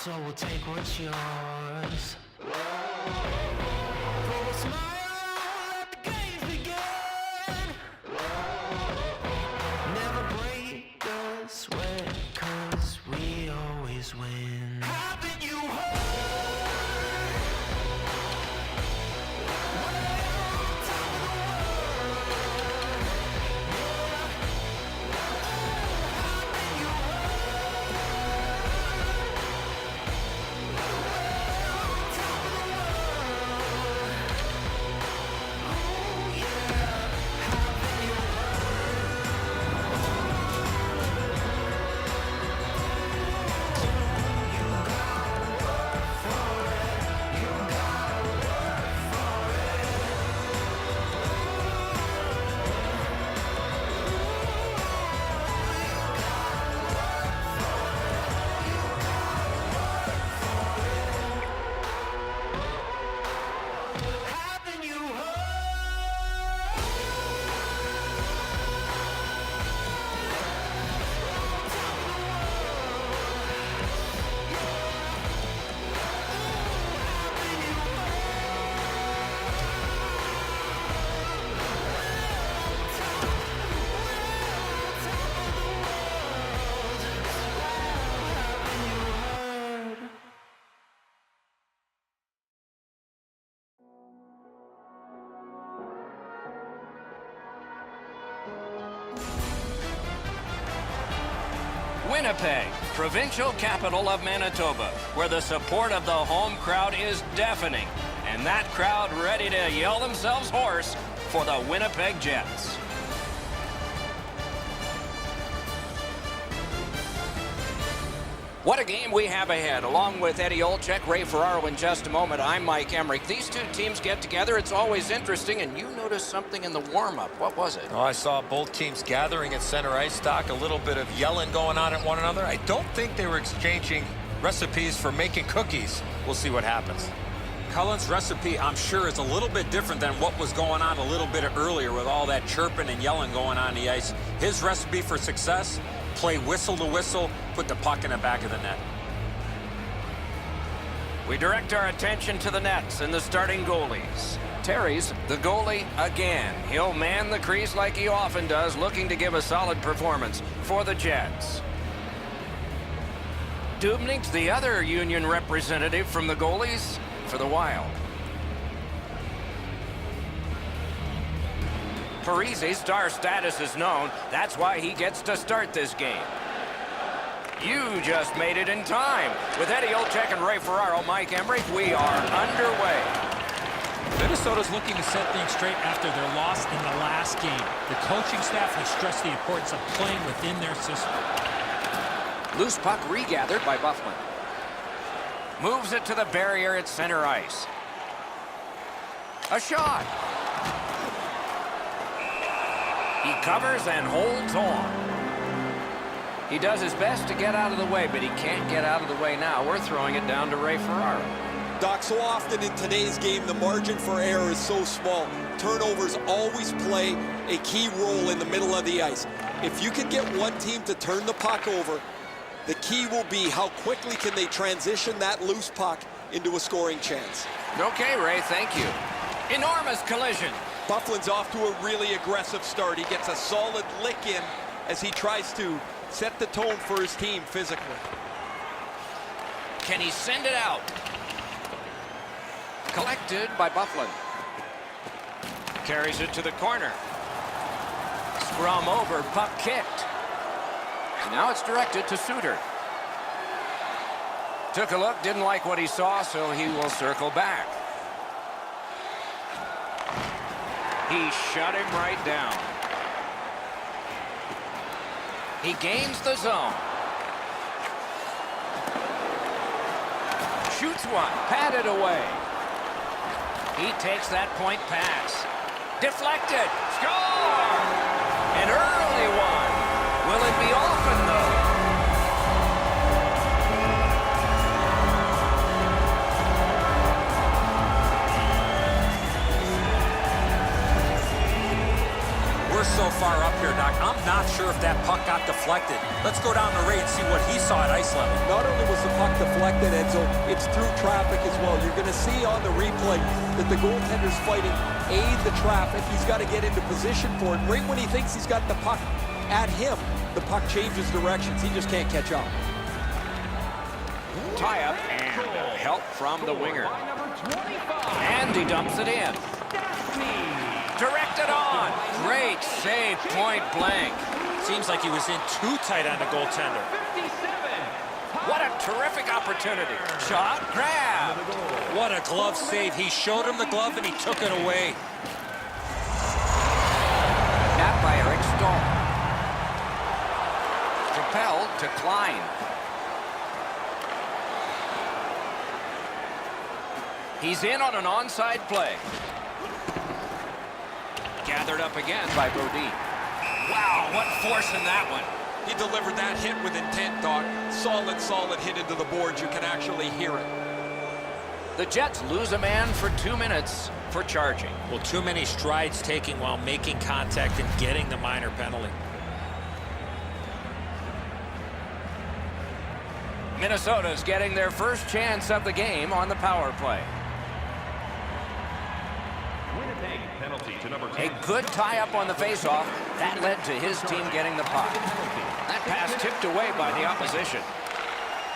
so we'll take what's yours. Throw a smile, let the games begin. Never break a sweat, 'cause we always win. Haven't you heard? Winnipeg, provincial capital of Manitoba, where the support of the home crowd is deafening, and that crowd ready to yell themselves hoarse for the Winnipeg Jets. What a game we have ahead. Along with Eddie Olczyk, Ray Ferraro in just a moment, I'm Mike Emmerich. These two teams get together. It's always interesting, and you noticed something in the warm-up. What was it? Oh, I saw both teams gathering at center ice stock, a little bit of yelling going on at one another. I don't think they were exchanging recipes for making cookies. We'll see what happens. Cullen's recipe, I'm sure, is a little bit different than what was going on a little bit earlier with all that chirping and yelling going on the ice. His recipe for success: play whistle to whistle, put the puck in the back of the net. We direct our attention to the nets and the starting goalies. Terry's the goalie again. He'll man the crease like he often does, looking to give a solid performance for the Jets. Dubnik's the other Union representative from the goalies for the Wild. Parise's star status is known. That's why he gets to start this game. You just made it in time. With Eddie Olczyk and Ray Ferraro, Mike Emmerich, we are underway. Minnesota's looking to set things straight after their loss in the last game. The coaching staff has stressed the importance of playing within their system. Loose puck regathered by Byfuglien. Moves it to the barrier at center ice. A shot. He covers and holds on. He does his best to get out of the way, but he can't get out of the way now. We're throwing it down to Ray Ferraro. Doc, so often in today's game, the margin for error is so small. Turnovers always play a key role in the middle of the ice. If you can get one team to turn the puck over, the key will be how quickly can they transition that loose puck into a scoring chance. Okay, Ray, thank you. Enormous collision. Byfuglien's off to a really aggressive start. He gets a solid lick in as he tries to set the tone for his team physically. Can he send it out? Collected by Byfuglien. Carries it to the corner. Scrum over, puck kicked. Now it's directed to Suter. Took a look, didn't like what he saw, so he will circle back. He shut him right down. He gains the zone. Shoots one, patted away. He takes that point pass. Deflected, score! An early one. Will it be often, though? We're so far up here, Doc. I'm not sure if that puck got deflected. Let's go down the rate and see what he saw at ice level. Not only was the puck deflected, Enzo, it's through traffic as well. You're going to see on the replay that the goaltender's fighting the traffic. He's got to get into position for it. Right when he thinks he's got the puck at him, the puck changes directions. He just can't catch up. Tie-up and help from the winger. And he dumps it in. Directed on. Great save, point blank. Seems like he was in too tight on the goaltender. What a terrific opportunity. Shot, grab. What a glove save. He showed him the glove and he took it away. That by Eric Stahl. Propelled to Klein. He's in on an onside play. Gathered up again by Bodine. Wow, what force in that one. He delivered that hit with intent, Doc. Solid hit into the boards. You can actually hear it. The Jets lose a man for 2 minutes for charging. Well, too many strides taking while making contact and getting the minor penalty. Minnesota's getting their first chance of the game on the power play. Winnipeg penalty to number 10. A good tie-up on the faceoff. That led to his team getting the puck. That pass tipped away by the opposition.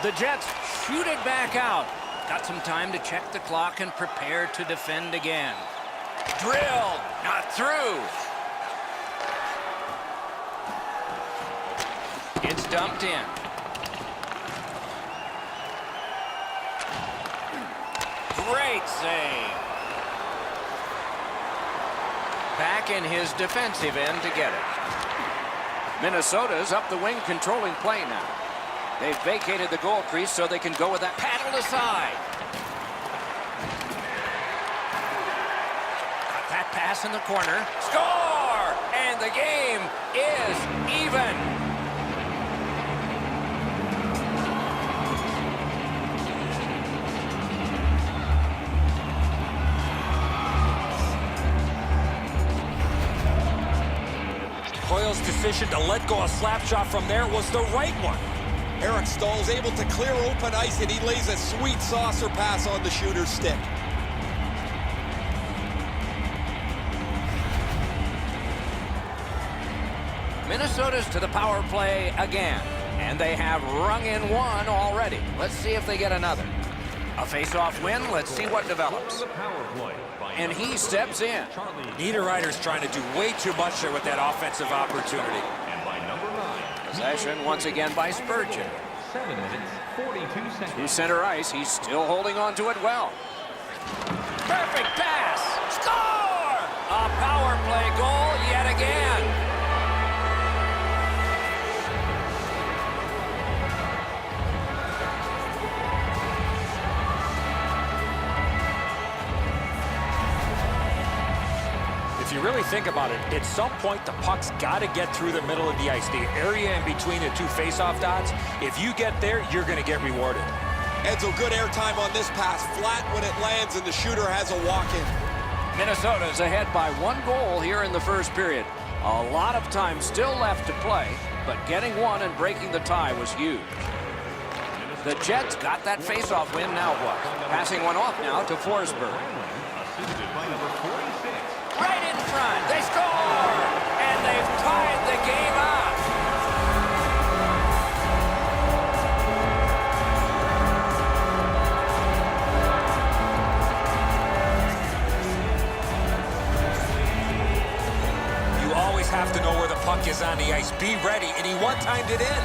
The Jets shoot it back out. Got some time to check the clock and prepare to defend again. Drilled, not through. It's dumped in. Great save. Back in his defensive end to get it. Minnesota's up the wing controlling play now. They've vacated the goal crease so they can go with that paddle aside. Got that pass in the corner. Score! And the game is even. Coyle's decision to let go a slap shot from there was the right one. Eric Stahl's able to clear open ice, and he lays a sweet saucer pass on the shooter's stick. Minnesota's to the power play again, and they have rung in one already. Let's see if they get another. A face-off win. Let's see what develops. The power play by And he steps in. Niederreiter's trying to do way too much there with that offensive opportunity. and by number 9. Possession once again by Spurgeon. 7 minutes, 42 seconds. To center ice, he's still holding on to it well. Perfect pass! Score! A power play goal yet again. If you really think about it, at some point the puck's got to get through the middle of the ice, the area in between the two face-off dots. If you get there, you're going to get rewarded. Enzo, good airtime on this pass. Flat when it lands, and the shooter has a walk-in. Minnesota's ahead by 1 goal here in the first period. A lot of time still left to play, but getting one and breaking the tie was huge. The Jets got that face-off win. Now what? Passing one off now to Forsberg. Assisted by number 46. Right in front. They score! And they've tied the game up. You always have to know where the puck is on the ice. Be ready, and he one-timed it in.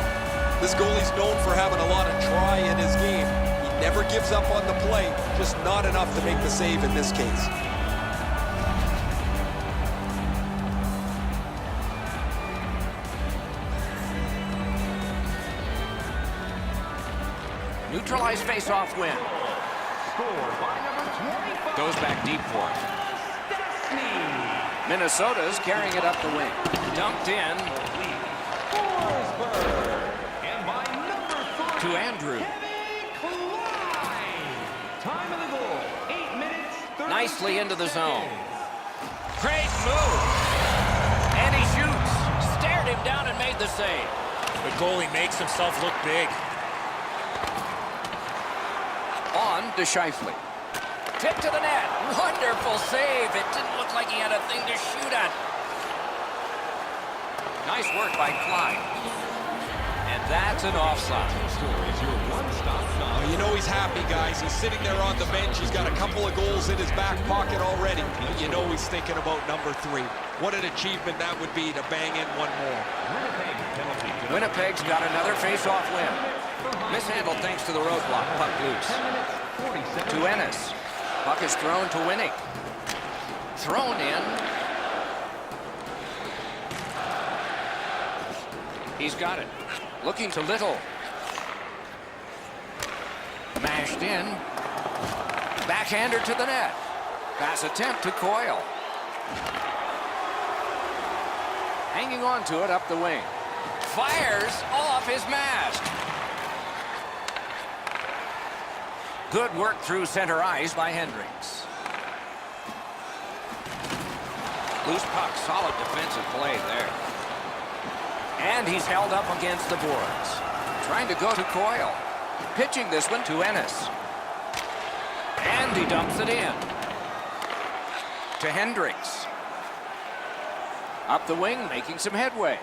This goalie's known for having a lot of try in his game. He never gives up on the play, just not enough to make the save in this case. Neutralized face-off win. Scored by number 25. Goes back deep for it. Minnesota's carrying it up the wing. Dumped in Forsberg. And by number 3. to Andrew. Time of the goal, 8 minutes, 30 Nicely into the zone. seconds. Great move. And he shoots. Stared him him down and made the save. The goalie makes himself look big. On to Scheifele. Tip to the net. Wonderful save. It didn't look like he had a thing to shoot at. Nice work by Klein. And that's an offside. Well, you know he's happy, guys. He's sitting there on the bench. He's got a couple of goals in his back pocket already. But you know he's thinking about number 3. What an achievement that would be to bang in one more. Winnipeg's got another face-off win. Mishandled thanks to the roadblock. Puck loose. To Ennis. Puck is thrown to Winning. Thrown in. He's got it. Looking to Little. Mashed in. Backhander to the net. Pass attempt to Coyle. Hanging on to it up the wing. Fires off his mask. Good work through center ice by Hendricks. Loose puck, solid defensive play there. And he's held up against the boards. Trying to go to Coyle. Pitching this one to Ennis. And he dumps it in. To Hendricks. Up the wing, making some headway.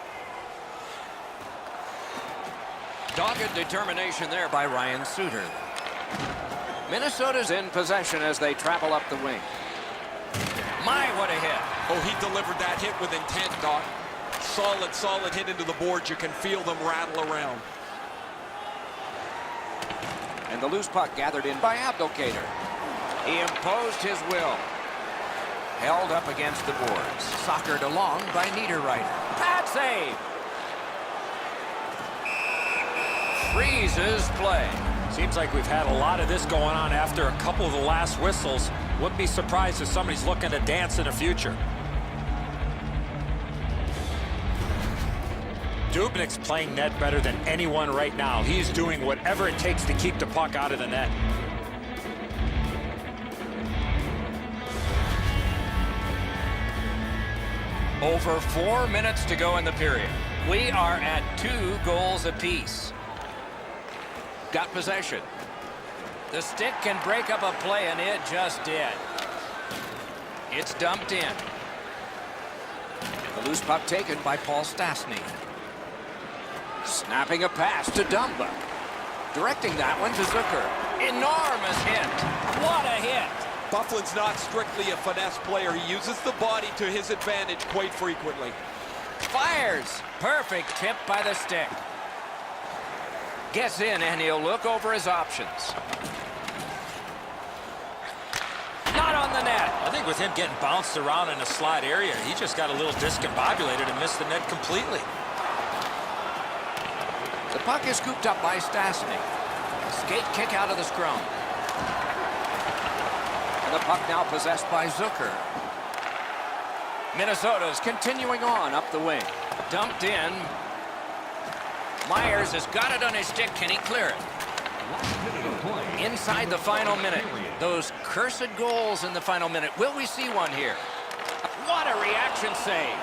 Dogged determination there by Ryan Suter. Minnesota's in possession as they travel up the wing. My, what a hit. Oh, he delivered that hit with intent, Doc. Solid hit into the board. You can feel them rattle around. And the loose puck gathered in by Abdelkader. He imposed his will. Held up against the boards. Soccered along by Niederreiter. Pad save. Freezes play. Seems like we've had a lot of this going on after a couple of the last whistles. Wouldn't be surprised if somebody's looking to dance in the future. Dubnyk's playing net better than anyone right now. He's doing whatever it takes to keep the puck out of the net. Over 4 minutes to go in the period. We are at 2 goals apiece. Got possession. The stick can break up a play, and it just did. It's dumped in. And the loose puck taken by Paul Stastny. Snapping a pass to Dumba. Directing that one to Zucker. Enormous hit. What a hit. Bufflin's not strictly a finesse player. He uses the body to his advantage quite frequently. Fires. Perfect tip by the stick. Gets in, and he'll look over his options. Not on the net. I think with him getting bounced around in a slot area, he just got a little discombobulated and missed the net completely. The puck is scooped up by Stastny. Skate kick out of the scrum. And the puck now possessed by Zucker. Minnesota's continuing on up the wing. Dumped in. Myers has got it on his stick. Can he clear it? Inside the final minute. Those cursed goals in the final minute. Will we see one here? What a reaction save.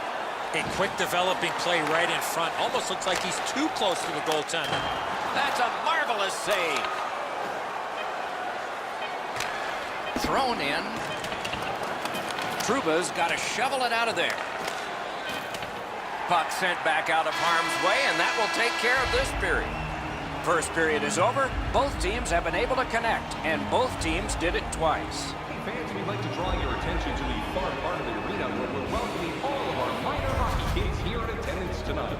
A quick developing play right in front. Almost looks like he's too close to the goaltender. That's a marvelous save. Thrown in. Trouba's got to shovel it out of there. Puck sent back out of harm's way, and that will take care of this period. First period is over. Both teams have been able to connect, and both teams did it twice. Fans, we'd like to draw your attention to the far part of the arena where we're welcoming all of our minor hockey kids here in attendance tonight.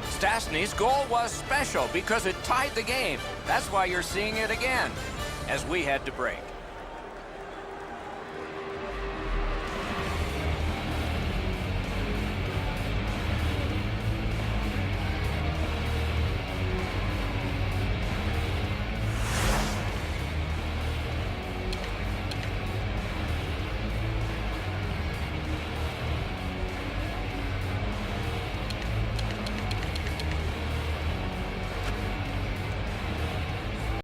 Stastny's goal was special because it tied the game. That's why you're seeing it again as we head to break.